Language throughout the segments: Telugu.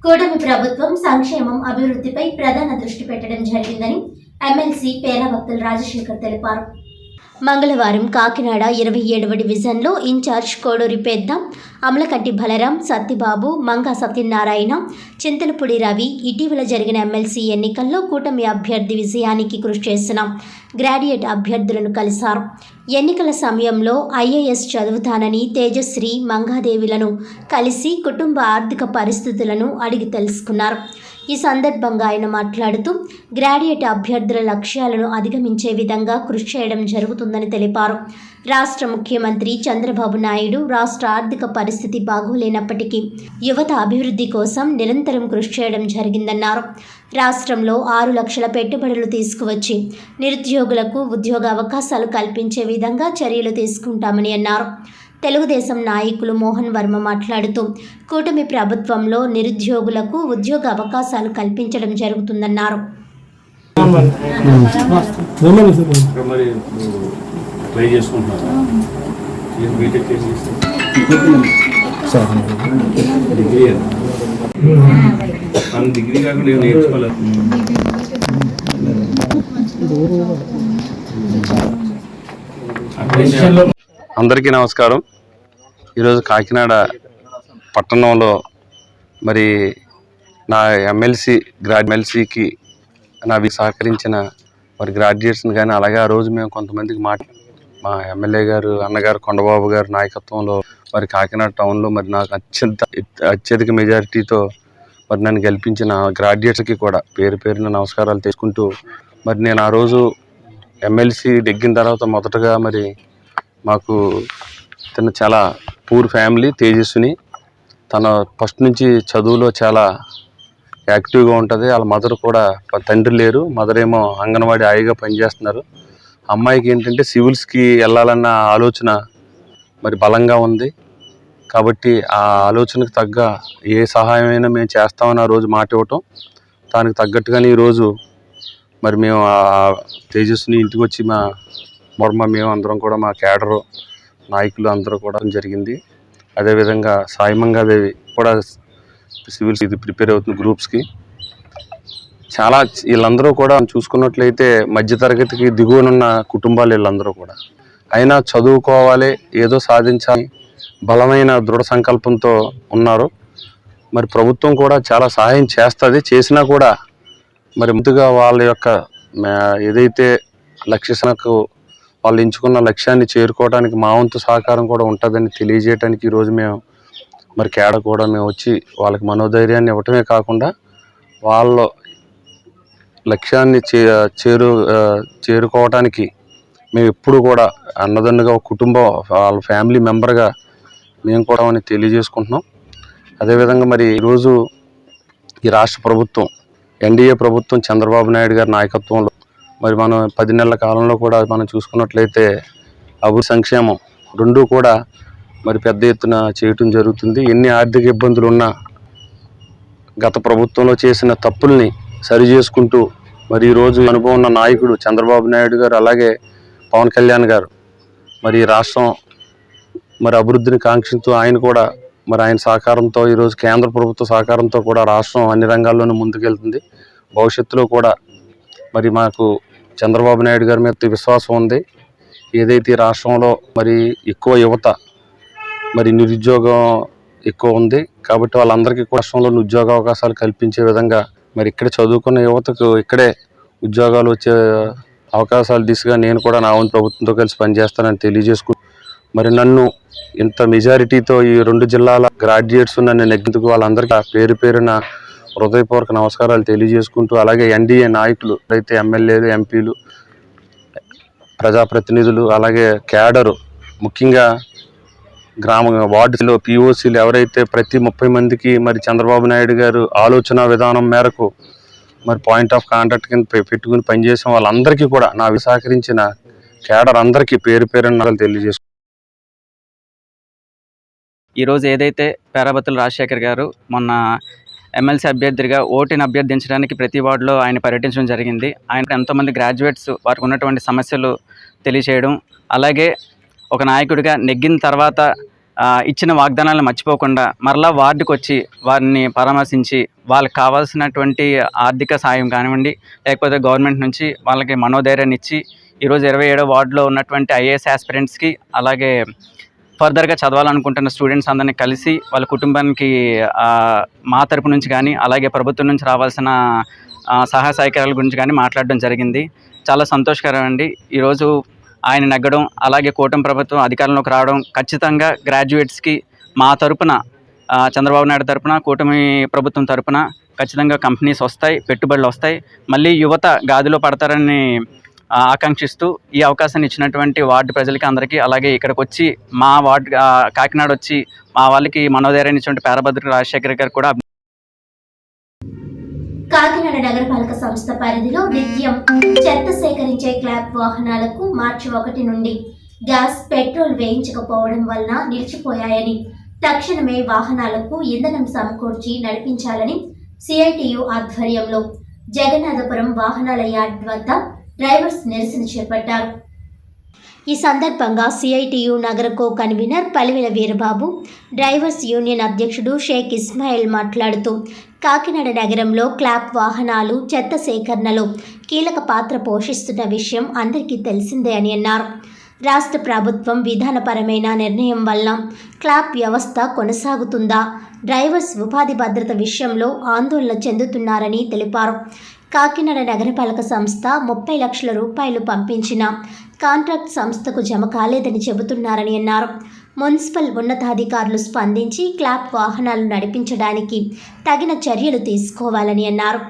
కూటమి ప్రభుత్వం సంక్షేమం, అభివృద్ధిపై ప్రధాన దృష్టి పెట్టడం జరిగిందని ఎమ్మెల్సీ పేరాబత్తుల రాజశేఖర్ తెలిపారు. మంగళవారం కాకినాడ 27వ డివిజన్లో ఇన్ఛార్జ్ కోడూరి పెద్ద, అమలకంటి బలరాం, సత్యబాబు, మంగా సత్యనారాయణ, చింతలపూడి రవి ఇటీవల జరిగిన ఎమ్మెల్సీ ఎన్నికల్లో కూటమి అభ్యర్థి విజయానికి కృషి చేసిన గ్రాడ్యుయేట్ అభ్యర్థులను కలిశారు. ఎన్నికల సమయంలో ఐఏఎస్ చదువుతానని తేజశ్రీ, మంగాదేవిలను కలిసి కుటుంబ ఆర్థిక పరిస్థితులను అడిగి తెలుసుకున్నారు. ఈ సందర్భంగా ఆయన మాట్లాడుతూ గ్రాడ్యుయేట్ అభ్యర్థుల లక్ష్యాలను అధిగమించే విధంగా కృషి చేయడం జరుగుతుందని తెలిపారు. రాష్ట్ర ముఖ్యమంత్రి చంద్రబాబు నాయుడు రాష్ట్ర ఆర్థిక పరిస్థితి బాగోలేనప్పటికీ యువత అభివృద్ధి కోసం నిరంతరం కృషి చేయడం జరిగిందన్నారు. రాష్ట్రంలో 6 లక్షల పెట్టుబడులు తీసుకువచ్చి నిరుద్యోగులకు ఉద్యోగ అవకాశాలు కల్పించే విధంగా చర్యలు తీసుకుంటామని అన్నారు. తెలుగుదేశం నాయకులు మోహన్ వర్మ మాట్లాడుతూ కూటమి ప్రభుత్వంలో నిరుద్యోగులకు ఉద్యోగ అవకాశాలు కల్పించడం జరుగుతుందన్నారు. అందరికీ నమస్కారం. ఈరోజు కాకినాడ పట్టణంలో మరి నా ఎమ్మెల్సీకి సహకరించిన మరి గ్రాడ్యుయేట్స్ని కానీ అలాగే ఆ రోజు మేము కొంతమందికి మా ఎమ్మెల్యే గారు అన్నగారు కొండబాబు గారు నాయకత్వంలో మరి కాకినాడ టౌన్లో మరి నాకు అత్యధిక మెజారిటీతో మరి నన్ను గెలిపించిన గ్రాడ్యుయేట్స్కి కూడా పేరు పేరున నమస్కారాలు తీసుకుంటూ మరి నేను ఆ రోజు ఎమ్మెల్సీ ఎక్కిన తర్వాత మొదటగా మరి మాకు తను చాలా పూర్ ఫ్యామిలీ, తేజస్విని. తన ఫస్ట్ నుంచి చదువులో చాలా యాక్టివ్గా ఉంటుంది. వాళ్ళ మదర్ కూడా, తండ్రి లేరు, మదర్ ఏమో అంగన్వాడీ ఆయిగా పనిచేస్తున్నారు. అమ్మాయికి ఏంటంటే సివిల్స్కి వెళ్ళాలన్న ఆలోచన మరి బలంగా ఉంది. కాబట్టి ఆ ఆలోచనకు తగ్గ ఏ సహాయమైనా మేము చేస్తామని ఆ రోజు మాట ఇవ్వటం, దానికి తగ్గట్టుగానే ఈరోజు మరి మేము ఆ తేజస్విని ఇంటికి వచ్చి మేము అందరం కూడా మా క్యాడరు నాయకులు అందరూ కూడా జరిగింది. అదేవిధంగా సాయి మంగాదేవి కూడా సివిల్స్ ప్రిపేర్ అవుతుంది గ్రూప్స్కి. చాలా వీళ్ళందరూ కూడా చూసుకున్నట్లయితే మధ్యతరగతికి దిగువనున్న కుటుంబాలు వీళ్ళందరూ కూడా. అయినా చదువుకోవాలి, ఏదో సాధించాలి బలమైన దృఢ సంకల్పంతో ఉన్నారు. మరి ప్రభుత్వం కూడా చాలా సహాయం చేస్తుంది. చేసినా కూడా మరి ముందుగా వాళ్ళ యొక్క ఏదైతే లక్ష్యకు వాళ్ళు ఎంచుకున్న లక్ష్యాన్ని చేరుకోవడానికి మా వంతు సహకారం కూడా ఉంటుందని తెలియజేయడానికి ఈరోజు మేము మరి కూడా మేము వచ్చి వాళ్ళకి మనోధైర్యాన్ని ఇవ్వటమే కాకుండా వాళ్ళ లక్ష్యాన్ని చేరుకోవటానికి మేము ఎప్పుడు కూడా అన్నదన్నుగా ఒక కుటుంబం, వాళ్ళ ఫ్యామిలీ మెంబర్గా మేము కూడా అని తెలియజేసుకుంటున్నాం. అదేవిధంగా మరి ఈరోజు ఈ రాష్ట్ర ప్రభుత్వం, ఎన్డీఏ ప్రభుత్వం చంద్రబాబు నాయుడు గారి నాయకత్వంలో మరి మనం 10 నెలల కాలంలో కూడా మనం చూసుకున్నట్లయితే అభివృద్ధి, సంక్షేమం రెండూ కూడా మరి పెద్ద ఎత్తున చేయటం జరుగుతుంది. ఎన్ని ఆర్థిక ఇబ్బందులు ఉన్నా గత ప్రభుత్వంలో చేసిన తప్పుల్ని సరి చేసుకుంటూ మరి ఈరోజు అనుభవం ఉన్న నాయకుడు చంద్రబాబు నాయుడు గారు, అలాగే పవన్ కళ్యాణ్ గారు మరి రాష్ట్రం మరి అభివృద్ధిని కాంక్షిస్తూ ఆయన కూడా మరి ఆయన సహకారంతో ఈరోజు కేంద్ర ప్రభుత్వ సహకారంతో కూడా రాష్ట్రం అన్ని రంగాల్లోనూ ముందుకెళ్తుంది. భవిష్యత్తులో కూడా మరి మాకు చంద్రబాబు నాయుడు గారి మీద విశ్వాసం ఉంది. ఏదైతే రాష్ట్రంలో మరి ఎక్కువ యువత మరి నిరుద్యోగం ఎక్కువ ఉంది కాబట్టి వాళ్ళందరికీ కూడా రాష్ట్రంలో ఉద్యోగ అవకాశాలు కల్పించే విధంగా మరి ఇక్కడ చదువుకున్న యువతకు ఇక్కడే ఉద్యోగాలు వచ్చే అవకాశాలు దిశగా నేను కూడా నా వంతు ప్రభుత్వంతో కలిసి పనిచేస్తానని తెలియజేసుకుంటూ మరి నన్ను ఇంత మెజారిటీతో ఈ 2 జిల్లాల గ్రాడ్యుయేట్స్ నన్ను నెగ్గినందుకు వాళ్ళందరికీ పేరు పేరున హృదయపూర్వక నమస్కారాలు తెలియజేసుకుంటూ, అలాగే ఎన్డీఏ నాయకులు అయితే ఎమ్మెల్యేలు, ఎంపీలు, ప్రజాప్రతినిధులు, అలాగే క్యాడరు, ముఖ్యంగా వార్డులో పిఓసీలు ఎవరైతే ప్రతి 30 మందికి మరి చంద్రబాబు నాయుడు గారు ఆలోచన విధానం మేరకు మరి పాయింట్ ఆఫ్ కాంటాక్ట్ కింద పెట్టుకుని పనిచేసిన వాళ్ళందరికీ కూడా నా సహకరించిన క్యాడర్ అందరికీ పేరు పేరున తెలియజేసుకుంటాను. ఈరోజు ఏదైతే పేరాబత్తుల రాజశేఖర్ గారు మొన్న ఎమ్మెల్సీ అభ్యర్థిగా ఓటుని అభ్యర్థించడానికి ప్రతి వార్డులో ఆయన పర్యటించడం జరిగింది. ఆయన ఎంతోమంది గ్రాడ్యుయేట్స్ వారికి ఉన్నటువంటి సమస్యలు తెలియచేయడం, అలాగే ఒక నాయకుడిగా నెగ్గిన తర్వాత ఇచ్చిన వాగ్దానాలను మర్చిపోకుండా మరలా వార్డుకు వచ్చి వారిని పరామర్శించి వాళ్ళకి కావాల్సినటువంటి ఆర్థిక సాయం కానివ్వండి, లేకపోతే గవర్నమెంట్ నుంచి వాళ్ళకి మనోధైర్యాన్ని ఇచ్చి ఈరోజు 27వ వార్డులో ఉన్నటువంటి ఐఏఎస్ ఆస్పిరెంట్స్కి, అలాగే ఫర్దర్గా చదవాలనుకుంటున్న స్టూడెంట్స్ అందరినీ కలిసి వాళ్ళ కుటుంబానికి మా తరపు నుంచి కానీ, అలాగే ప్రభుత్వం నుంచి రావాల్సిన సహాయ సహకారాల గురించి కానీ మాట్లాడడం జరిగింది. చాలా సంతోషకరం అండి. ఈరోజు ఆయన నెగ్గడం, అలాగే కూటమి ప్రభుత్వం అధికారంలోకి రావడం ఖచ్చితంగా గ్రాడ్యుయేట్స్కి మా తరపున, చంద్రబాబు నాయుడు తరపున, కూటమి ప్రభుత్వం తరపున ఖచ్చితంగా కంపెనీస్ వస్తాయి, పెట్టుబడులు వస్తాయి. మళ్ళీ యువత గాదిలో పడతారని ఆకాంక్షిస్తూ ఈ అవకాశాన్ని ఇచ్చినటువంటి వార్డు ప్రజలకి అందరికీ, అలాగే ఇక్కడికి వచ్చి మా వార్డు కాకినాడ వచ్చి మా వాళ్ళకి మనోధైర్యాన్ని ఇచ్చినటువంటి పేరాభద్ర రాజశేఖర్ గారు కూడా. కాకినాడ నగరపాలక సంస్థ పరిధిలో నిత్యం చెత్త సేకరించే క్లాబ్ వాహనాలకు మార్చి 1 నుండి గ్యాస్, పెట్రోల్ వేయించకపోవడం వలన నిలిచిపోయాయని, తక్షణమే వాహనాలకు ఇంధనం సమకూర్చి నడిపించాలని సిఐటియు ఆధ్వర్యంలో జగన్నాథపురం వాహనాల యార్డ్ వద్ద డ్రైవర్స్ నిరసన చేపట్టారు. ఈ సందర్భంగా సిఐటియు నగర co convener Palivela Veerababu, drivers union అధ్యక్షుడు షేక్ ఇస్మాయిల్ మాట్లాడుతూ కాకినాడ నగరంలో క్లాబ్ వాహనాలు చెత్త సేకరణలో కీలక పాత్ర పోషిస్తున్న విషయం అందరికీ తెలిసిందే అని అన్నారు. రాష్ట్ర ప్రభుత్వం విధానపరమైన నిర్ణయం వల్ల క్లాబ్ వ్యవస్థ కొనసాగుతుందా, డ్రైవర్స్ ఉపాధి భద్రత విషయంలో ఆందోళన చెందుతున్నారని తెలిపారు. కాకినాడ నగరపాలక సంస్థ 30 లక్షల రూపాయలు పంపించిన కాంట్రాక్ట్ సంస్థకు జమ కాలేదని చెబుతున్నారని అన్నారు. మున్సిపల్ ఉన్నతాధికారులు స్పందించి క్లాబ్ వాహనాలు నడిపించడానికి తగిన చర్యలు తీసుకోవాలని అన్నారు.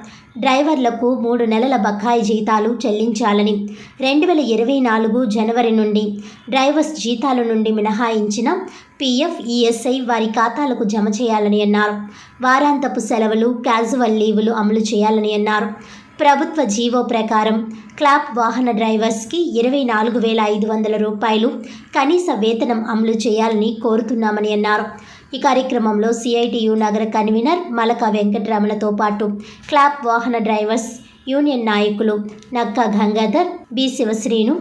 డ్రైవర్లకు 3 నెలల బకాయి జీతాలు చెల్లించాలని, 2024 జనవరి నుండి డ్రైవర్స్ జీతాల నుండి మినహాయించిన పిఎఫ్, ఈఎస్ఐ వారి ఖాతాలకు జమ చేయాలని అన్నారు. వారాంతపు సెలవులు, క్యాజువల్ లీవులు అమలు చేయాలని అన్నారు. ప్రభుత్వ జీవో ప్రకారం క్లాబ్ వాహన డ్రైవర్స్కి 24,500 రూపాయలు కనీస వేతనం అమలు చేయాలని కోరుతున్నామని అన్నారు. ఈ కార్యక్రమంలో సిఐటియు నగర కన్వీనర్ మలక వెంకటరమణతో పాటు క్లాబ్ వాహన డ్రైవర్స్ యూనియన్ నాయకులు Nakka Gangadhar, B Sivasrinu,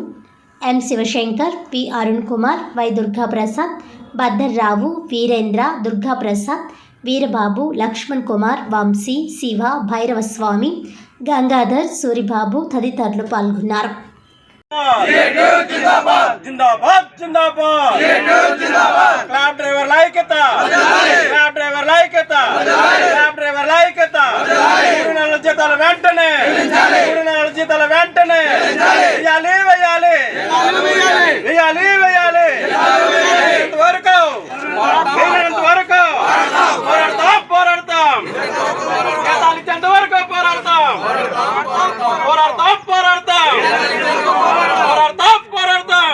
M Sivasankar, P Arun Kumar, Y Durgaprasad, Bhaddarrao, Veerendra, Durgaprasad, Veerababu, Laxman Kumar, Vamsi, Siva, Bhairavaswamy, Gangadhar, Suribabu తదితరులు పాల్గొన్నారు. जिंदाबाद जिंदाबाद क्लाब ड्राइवर लाइकता, क्लाब ड्राइवर लाइकता, क्लाब ड्राइवर लाइकता. 3 నెలల జీతాల వెంటనే, 3 నెలల జీతాల వెంటనే వేయాలి వేయాలి వేయాలి వేయాలి. ఎంతవరకు వేయనంతవరకు పోరాడతాం పోరాడతాం. జీతాలు ఇచ్చేంతవరకు పోరాడతాం పోరాడతాం పోరాడతాం పోరాడతాం పోరాడతాం.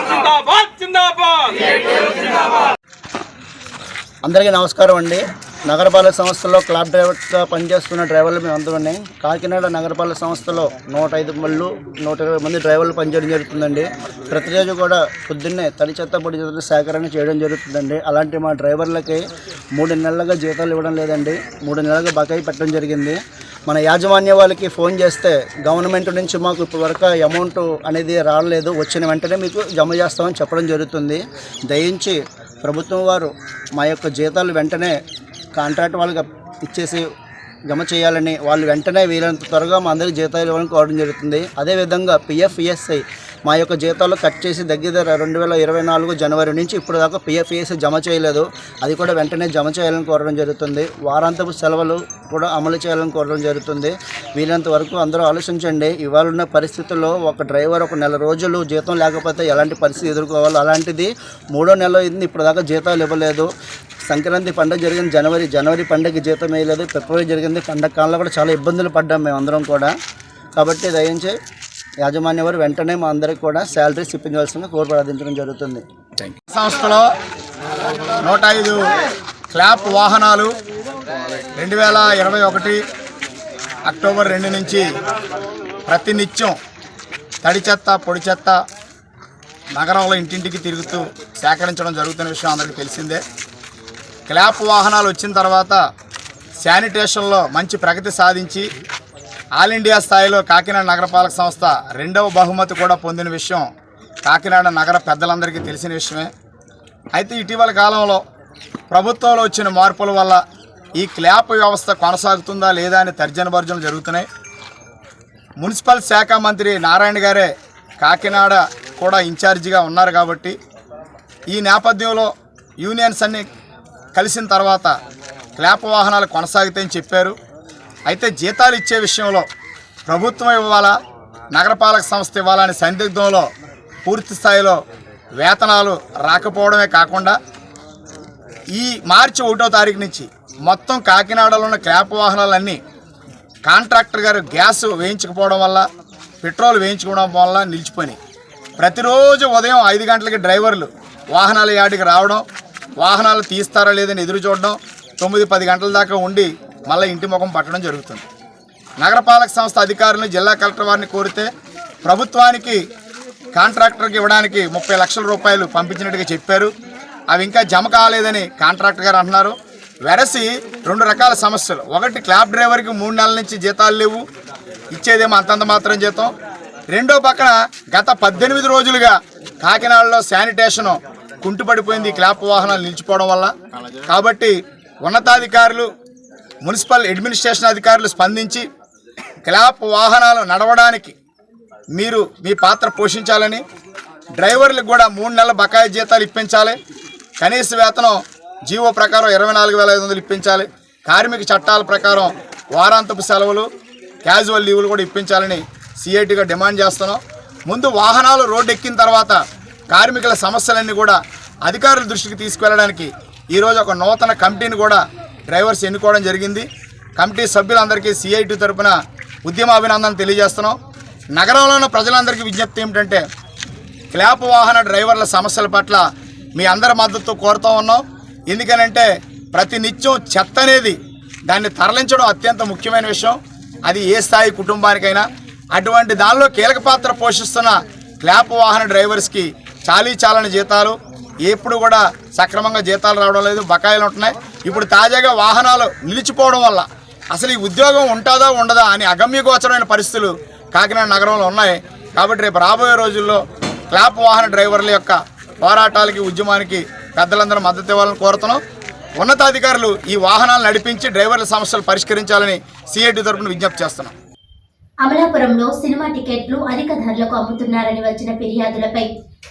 జిందాబాద్ జిందాబాద్. అందరికీ నమస్కారం అండి. నగరపాలక సంస్థలో క్లాబ్ డ్రైవర్గా పనిచేస్తున్న డ్రైవర్లు మేము అందరూ కాకినాడ నగరపాలక సంస్థలో 120 మంది డ్రైవర్లు పనిచేయడం జరుగుతుందండి. ప్రతిరోజు కూడా పొద్దున్నే తడి చెత్త పొడి చెత్త సేకరణ చేయడం జరుగుతుందండి. అలాంటి మా డ్రైవర్లకి 3 నెలలుగా జీతాలు ఇవ్వడం లేదండి. 3 నెలలుగా బకాయి పెట్టడం జరిగింది. మన యాజమాన్య వాళ్ళకి ఫోన్ చేస్తే గవర్నమెంట్ నుంచి మాకు ఇప్పటివరకు అమౌంట్ అనేది రాలేదు, వచ్చిన వెంటనే మీకు జమ చేస్తామని చెప్పడం జరుగుతుంది. దయించి ప్రభుత్వం వారు మా యొక్క జీతాలు వెంటనే కాంట్రాక్ట్ వాళ్ళకి ఇచ్చేసి జమ చేయాలని, వాళ్ళు వెంటనే వీలైనంత త్వరగా మా అందరికి జీతాలు ఇవ్వాలని కోరడం జరుగుతుంది. అదేవిధంగా పిఎఫ్, ఈఎస్ఐ మా యొక్క జీతాలు కట్ చేసి దగ్గర 2024 జనవరి నుంచి ఇప్పుడు దాకా పిఎఫ్, ఈఎస్ఐ జమ చేయలేదు. అది కూడా వెంటనే జమ చేయాలని కోరడం జరుగుతుంది. వారాంతపు సెలవులు కూడా అమలు చేయాలని కోరడం జరుగుతుంది. వీలైనంత వరకు అందరూ ఆలోచించండి. ఇవాళ ఉన్న పరిస్థితుల్లో ఒక డ్రైవర్ 1 నెల రోజులు జీతం లేకపోతే ఎలాంటి పరిస్థితి ఎదుర్కోవాలో, అలాంటిది 3వ నెల అయింది ఇప్పుడు దాకా జీతాలు ఇవ్వలేదు. సంక్రాంతి పండుగ జరిగింది జనవరి పండుగకి జీతం వేయలేదు. ఫిబ్రవరి జరిగింది పండుగ కాలంలో కూడా చాలా ఇబ్బందులు పడ్డాం మేము అందరం కూడా. కాబట్టి దయించి యాజమాన్య వారు వెంటనే మా అందరికి కూడా శాలరీస్ ఇప్పించవలసిందిగా కోరి ప్రార్థించడం జరుగుతుంది. సంస్థలో 105 క్లాప్ వాహనాలు 2021 అక్టోబర్ 2 నుంచి ప్రతినిత్యం తడి చెత్త పొడి చెత్త నగరంలో ఇంటింటికి తిరుగుతూ సేకరించడం జరుగుతున్న విషయం అందరికీ తెలిసిందే. క్లాప్ వాహనాలు వచ్చిన తర్వాత శానిటేషన్లో మంచి ప్రగతి సాధించి ఆల్ ఇండియా స్థాయిలో కాకినాడ నగరపాలక సంస్థ 2వ బహుమతి కూడా పొందిన విషయం కాకినాడ నగర పెద్దలందరికీ తెలిసిన విషయమే. అయితే ఇటీవల కాలంలో ప్రభుత్వంలో వచ్చిన మార్పుల వల్ల ఈ క్లాప్ వ్యవస్థ కొనసాగుతుందా లేదా అని తర్జన భర్జనలు జరుగుతున్నాయి. మున్సిపల్ శాఖ మంత్రి నారాయణ గారే కాకినాడ కూడా ఇన్ఛార్జిగా ఉన్నారు కాబట్టి ఈ నేపథ్యంలో యూనియన్స్ అన్ని కలిసిన తర్వాత క్లాప్ వాహనాలు కొనసాగుతాయని చెప్పారు. అయితే జీతాలు ఇచ్చే విషయంలో ప్రభుత్వం ఇవ్వాలా, నగరపాలక సంస్థ ఇవ్వాలని సందిగ్ధంలో పూర్తి స్థాయిలో వేతనాలు రాకపోవడమే కాకుండా ఈ మార్చి 1వ తారీఖు నుంచి మొత్తం కాకినాడలో ఉన్న క్లాప్ వాహనాలన్నీ కాంట్రాక్టర్ గారు గ్యాస్ వేయించకపోవడం వల్ల, పెట్రోల్ వేయించుకోవడం వల్ల నిలిచిపోయినాయి. ప్రతిరోజు ఉదయం 5 గంటలకి డ్రైవర్లు వాహనాల యార్డుకి రావడం, వాహనాలు తీస్తారా లేదని ఎదురు చూడడం, 9-10 గంటల దాకా ఉండి మళ్ళీ ఇంటి ముఖం పట్టడం జరుగుతుంది. నగరపాలక సంస్థ అధికారులను జిల్లా కలెక్టర్ వారిని కోరితే ప్రభుత్వానికి కాంట్రాక్టర్కి ఇవ్వడానికి 30 లక్షల రూపాయలు పంపించినట్టుగా చెప్పారు. అవి ఇంకా జమ కాలేదని కాంట్రాక్టర్ గారు అంటున్నారు. వెరసి 2 రకాల సమస్యలు. ఒకటి, క్లాబ్ డ్రైవర్కి 3 నెలల నుంచి జీతాలు లేవు, ఇచ్చేదేమో అంతంత మాత్రం జీతం. రెండో పక్కన గత 18 రోజులుగా కాకినాడలో శానిటేషన్ కుంటుపడిపోయింది క్లాప్ వాహనాలు నిలిచిపోవడం వల్ల. కాబట్టి ఉన్నతాధికారులు, మున్సిపల్ అడ్మినిస్ట్రేషన్ అధికారులు స్పందించి క్లాప్ వాహనాలు నడవడానికి మీరు మీ పాత్ర పోషించాలని, డ్రైవర్లకు కూడా 3 నెలల బకాయి జీతాలు ఇప్పించాలి, కనీస వేతనం జీవో ప్రకారం 24,500 ఇప్పించాలి, కార్మిక చట్టాల ప్రకారం వారాంతపు సెలవులు, క్యాజువల్ లీవులు కూడా ఇప్పించాలని సిఐటిగా డిమాండ్ చేస్తున్నాం. ముందు వాహనాలు రోడ్డు ఎక్కిన తర్వాత కార్మికుల సమస్యలన్నీ కూడా అధికారుల దృష్టికి తీసుకువెళ్ళడానికి ఈరోజు ఒక నూతన కమిటీని కూడా డ్రైవర్స్ ఎన్నుకోవడం జరిగింది. కమిటీ సభ్యులందరికీ సిఐటి తరఫున ఉద్యమాభినందనలు తెలియజేస్తున్నాం. నగరంలో ఉన్న ప్రజలందరికీ విజ్ఞప్తి ఏమిటంటే, క్లాప్ వాహన డ్రైవర్ల సమస్యల పట్ల మీ అందరి మద్దతు కోరుతూ ఉన్నాం. ఎందుకనంటే ప్రతి నిత్యం చెత్త అనేది దాన్ని తరలించడం అత్యంత ముఖ్యమైన విషయం. అది ఏ స్థాయి కుటుంబానికైనా. అటువంటి దానిలో కీలక పాత్ర పోషిస్తున్న క్లాప్ వాహన డ్రైవర్స్కి చాలని జీతాలు, ఎప్పుడు కూడా సక్రమంగా జీతాలు రావడం లేదు, బకాయిలు ఉంటున్నాయి. ఇప్పుడు తాజాగా వాహనాలు నిలిచిపోవడం వల్ల అసలు ఈ ఉద్యోగం ఉంటుందా ఉండదా అని అగమ్యగోచరమైన పరిస్థితులు కాకినాడ నగరంలో ఉన్నాయి. కాబట్టి రేపు రాబోయే రోజుల్లో క్లాప్ వాహన డ్రైవర్ల యొక్క పోరాటాలకి, ఉద్యమానికి పెద్దలందరూ మద్దతు ఇవ్వాలని కోరుతున్నాం. ఉన్నతాధికారులు ఈ వాహనాలు నడిపించి డ్రైవర్ల సమస్యలు పరిష్కరించాలని సిఐటి తరఫున విజ్ఞప్తి చేస్తున్నాం. అమలాపురంలో సినిమా టికెట్లు అధిక ధరలకు అమ్ముతున్నారని వచ్చిన ఫిర్యాదులపై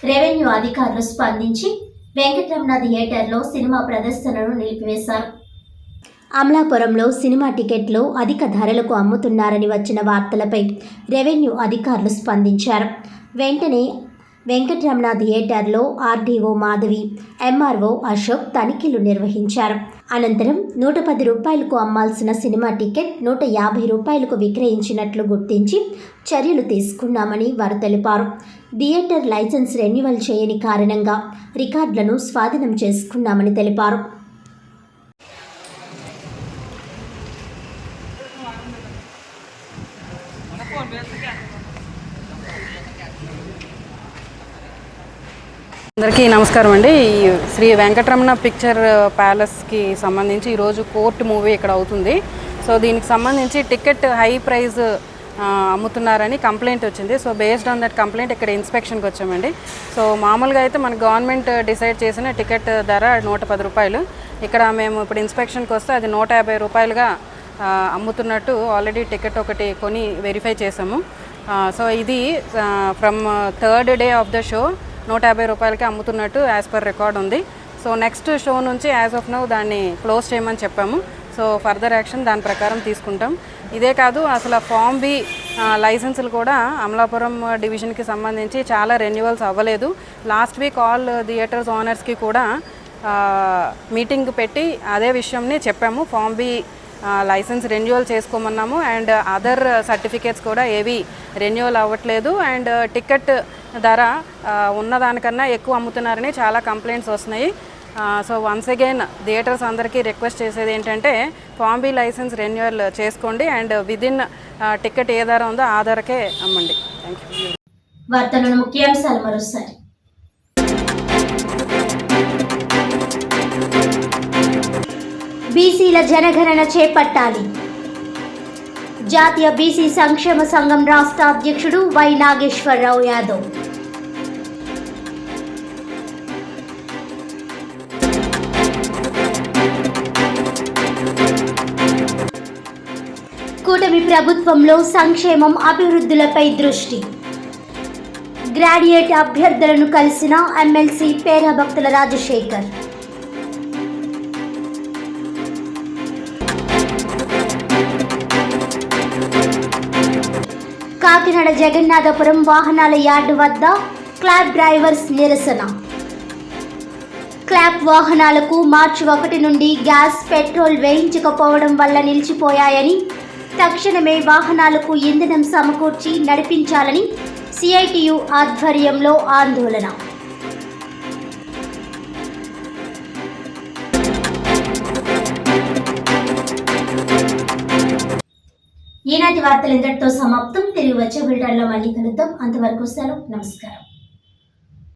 రెవెన్యూ అధికారులు స్పందించి వెంకటరమణ థియేటర్లో సినిమా ప్రదర్శనను నిలిపివేశారు. అమలాపురంలో సినిమా టికెట్లు అధిక ధరలకు అమ్ముతున్నారని వచ్చిన వార్తలపై రెవెన్యూ అధికారులు స్పందించారు. వెంటనే వెంకటరమణ థియేటర్లో ఆర్డీఓ మాధవి, ఎంఆర్ఓ అశోక్ తనిఖీలు నిర్వహించారు. అనంతరం 110 రూపాయలకు అమ్మాల్సిన సినిమా టికెట్ 150 రూపాయలకు విక్రయించినట్లు గుర్తించి చర్యలు తీసుకున్నామని వారు తెలిపారు. థియేటర్ లైసెన్స్ రెన్యువల్ చేయని కారణంగా రికార్డులను స్వాధీనం చేసుకున్నామని తెలిపారు. అందరికీ నమస్కారం అండి. ఈ శ్రీ వెంకటరమణ పిక్చర్ ప్యాలెస్కి సంబంధించి ఈరోజు కోర్టు మూవీ ఇక్కడ అవుతుంది. సో దీనికి సంబంధించి టికెట్ హై ప్రైస్ అమ్ముతున్నారని కంప్లైంట్ వచ్చింది. So based on that complaint ఇక్కడ ఇన్స్పెక్షన్కి వచ్చామండి. సో మామూలుగా అయితే మన గవర్నమెంట్ డిసైడ్ చేసిన టికెట్ ధర 110 రూపాయలు. ఇక్కడ మేము ఇప్పుడు ఇన్స్పెక్షన్కి వస్తే అది 150 రూపాయలుగా అమ్ముతున్నట్టు ఆల్రెడీ టికెట్ ఒకటి కొని వెరిఫై చేసాము. సో ఇది from third day of the show 150 రూపాయలకి అమ్ముతున్నట్టు యాజ్ పర్ రికార్డ్ ఉంది. సో నెక్స్ట్ షో నుంచి యాజ్ ఆఫ్ నౌ దాన్ని క్లోజ్ చేయమని చెప్పాము. సో ఫర్దర్ యాక్షన్ దాని ప్రకారం తీసుకుంటాం. ఇదే కాదు, అసలు ఫామ్ బి లైసెన్సులు కూడా అమలాపురం డివిజన్కి సంబంధించి చాలా రెన్యువల్స్ అవ్వలేదు. లాస్ట్ వీక్ ఆల్ థియేటర్స్ ఓనర్స్కి కూడా మీటింగ్ పెట్టి అదే విషయంని చెప్పాము. ఫామ్ బి లైసెన్స్ రెన్యువల్ చేసుకోమన్నాము. అండ్ అదర్ సర్టిఫికేట్స్ కూడా ఏవి రెన్యువల్ అవ్వట్లేదు. అండ్ టికెట్ ధర ఉన్నదానికన్నా ఎక్కువ అమ్ముతున్నారని చాలా కంప్లైంట్స్ వస్తున్నాయి. సో వన్స్ అగైన్ థియేటర్స్ అందరికీ రిక్వెస్ట్ చేసేది ఏంటంటే ఫామ్ బి లైసెన్స్ రెన్యువల్ చేసుకోండి అండ్ విదిన్ టికెట్ ఏ ధర ఉందో ఆ ధరకే అమ్మండి. Thank you. వార్తలను ముఖ్యాంశాలు మరోసారి. బీసీల జనగణన చేపట్టాలి. జాతీయ బీసీ సంక్షేమ సంఘం రాష్ట్ర అధ్యక్షుడు వై నాగేశ్వరరావు యాదవ్. కూటమి ప్రభుత్వంలో సంక్షేమం అభివృద్ధులపై దృష్టి. గ్రాడ్యుయేట్ అభ్యర్థులను కలిసిన ఎమ్మెల్సీ పేరాభక్తుల రాజశేఖర్. కాకినాడ జగన్నాథపురం వాహనాల యార్డు వద్ద క్లాబ్ డ్రైవర్స్ నిరసన. క్లాబ్ వాహనాలకు మార్చి 1 నుండి గ్యాస్, పెట్రోల్ వేయించకపోవడం వల్ల నిలిచిపోయాయని, తక్షణమే వాహనాలకు ఇంధనం సమకూర్చి నడిపించాలని సిఐటియు ఆధ్వర్యంలో ఆందోళన. ఈనాటి వార్తలు ఇంతటితో సమాప్తం. తిరిగి వచ్చే బులెటిన్లో మళ్ళీ కలుద్దాం. అంతవరకు సెలవు. నమస్కారం.